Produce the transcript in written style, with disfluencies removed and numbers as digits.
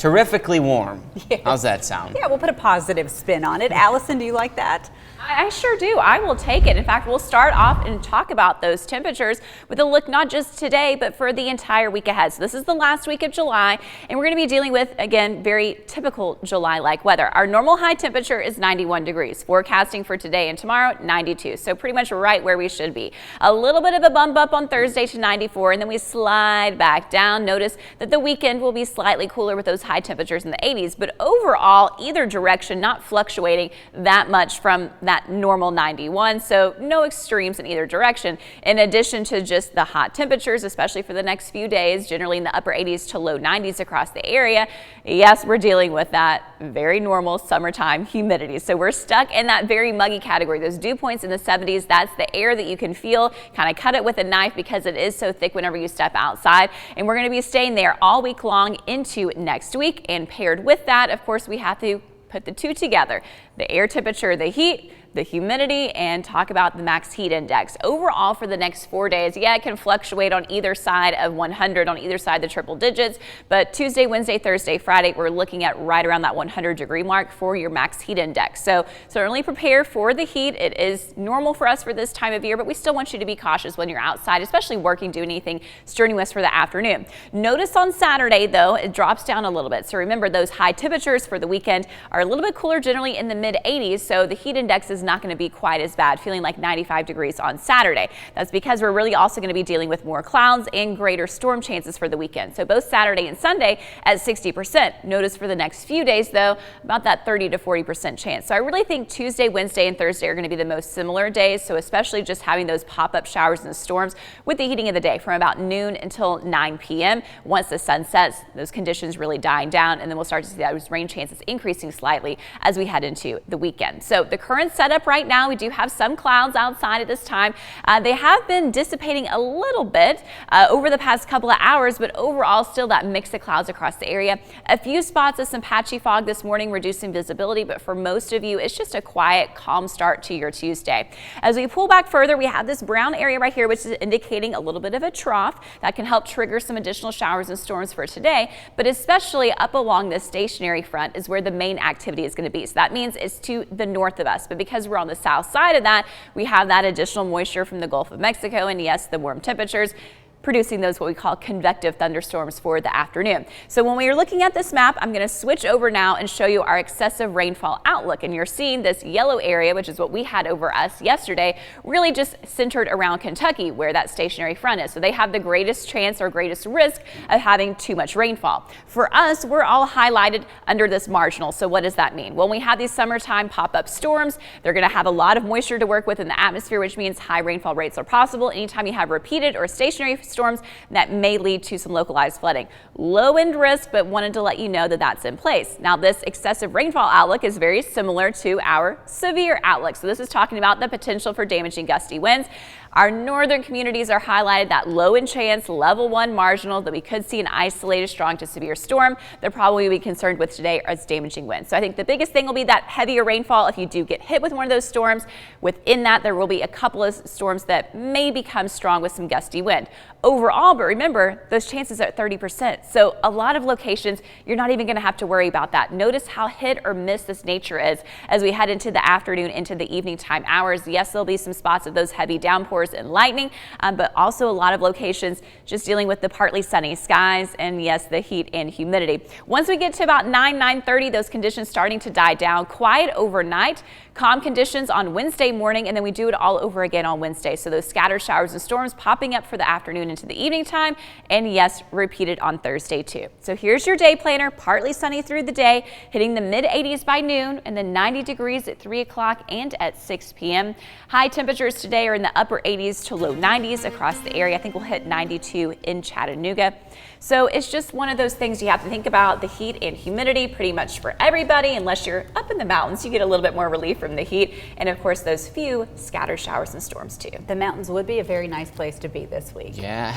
terrifically warm. Yes. How's that sound? Yeah, we'll put a positive spin on it. Allison, do you like that? I sure do. I will take it. In fact, we'll start off and talk about those temperatures with a look not just today, but for the entire week ahead. So this is the last week of July, and we're going to be dealing with, again, very typical July-like weather. Our normal high temperature is 91 degrees. Forecasting for today and tomorrow, 92. So pretty much right where we should be. A little bit of a bump up on Thursday to 94, and then we slide back down. Notice that the weekend will be slightly cooler with those high temperatures in the 80s, but overall, either direction, not fluctuating that much from that normal 91, so no extremes in either direction. In addition to just the hot temperatures, especially for the next few days, generally in the upper 80s to low 90s across the area, yes, we're dealing with that very normal summertime humidity. So we're stuck in that very muggy category. Those dew points in the 70s, that's the air that you can feel. Kind of cut it with a knife because it is so thick whenever you step outside. And we're going to be staying there all week long into next week. And paired with that, of course, we have to put the two together: the air temperature, the heat, the humidity, and talk about the max heat index. Overall for the next 4 days, yeah, it can fluctuate on either side of 100, on either side of the triple digits, but Tuesday, Wednesday, Thursday, Friday, we're looking at right around that 100-degree mark for your max heat index. So certainly prepare for the heat. It is normal for us for this time of year, but we still want you to be cautious when you're outside, especially working, doing anything strenuous for the afternoon. Notice on Saturday, though, it drops down a little bit. So remember, those high temperatures for the weekend are a little bit cooler, generally in the mid-80s, so the heat index is not going to be quite as bad, feeling like 95 degrees on Saturday. That's because we're really also going to be dealing with more clouds and greater storm chances for the weekend. So both Saturday and Sunday at 60%. Notice for the next few days, though, about that 30 to 40% chance. So I really think Tuesday, Wednesday, and Thursday are going to be the most similar days. So especially just having those pop-up showers and storms with the heating of the day from about noon until 9 p.m. Once the sun sets, those conditions really dying down, and then we'll start to see those rain chances increasing slightly as we head into the weekend. So the current setup right now, we do have some clouds outside at this time. They have been dissipating a little bit over the past couple of hours, but overall still that mix of clouds across the area. A few spots of some patchy fog this morning, reducing visibility, but for most of you, it's just a quiet, calm start to your Tuesday. As we pull back further, we have this brown area right here, which is indicating a little bit of a trough that can help trigger some additional showers and storms for today, but especially up along this stationary front is where the main activity is going to be. So that means it's to the north of us, but because we're on the south side of that, we have that additional moisture from the Gulf of Mexico, and yes, the warm temperatures producing those what we call convective thunderstorms for the afternoon. So when we are looking at this map, I'm going to switch over now and show you our excessive rainfall outlook. And you're seeing this yellow area, which is what we had over us yesterday, really just centered around Kentucky, where that stationary front is. So they have the greatest chance or greatest risk of having too much rainfall. For us, we're all highlighted under this marginal. So what does that mean? When we have these summertime pop-up storms, they're going to have a lot of moisture to work with in the atmosphere, which means high rainfall rates are possible. Anytime you have repeated or stationary storms, that may lead to some localized flooding. Low end risk, but wanted to let you know that that's in place. Now, this excessive rainfall outlook is very similar to our severe outlook. So this is talking about the potential for damaging gusty winds. Our northern communities are highlighted, that low in chance, level 1 marginal, that we could see an isolated strong to severe storm. They're probably be concerned with today as damaging winds. So I think the biggest thing will be that heavier rainfall if you do get hit with one of those storms. Within that, there will be a couple of storms that may become strong with some gusty wind. Overall, but remember, those chances are at 30%. So a lot of locations, you're not even going to have to worry about that. Notice how hit or miss this nature is as we head into the afternoon, into the evening time hours. Yes, there'll be some spots of those heavy downpours and lightning, but also a lot of locations just dealing with the partly sunny skies and yes, the heat and humidity. Once we get to about 9:30, those conditions starting to die down. Quiet overnight, calm conditions on Wednesday morning, and then we do it all over again on Wednesday. So those scattered showers and storms popping up for the afternoon into the evening time, and yes, repeated on Thursday too. So here's your day planner. Partly sunny through the day, hitting the mid-80s by noon, and then 90 degrees at 3 o'clock and at 6 p.m. High temperatures today are in the upper 80s to low 90s across the area. I think we'll hit 92 in Chattanooga. So it's just one of those things you have to think about, the heat and humidity pretty much for everybody. Unless you're up in the mountains, you get a little bit more relief from the heat. And of course, those few scattered showers and storms too. The mountains would be a very nice place to be this week. Yeah.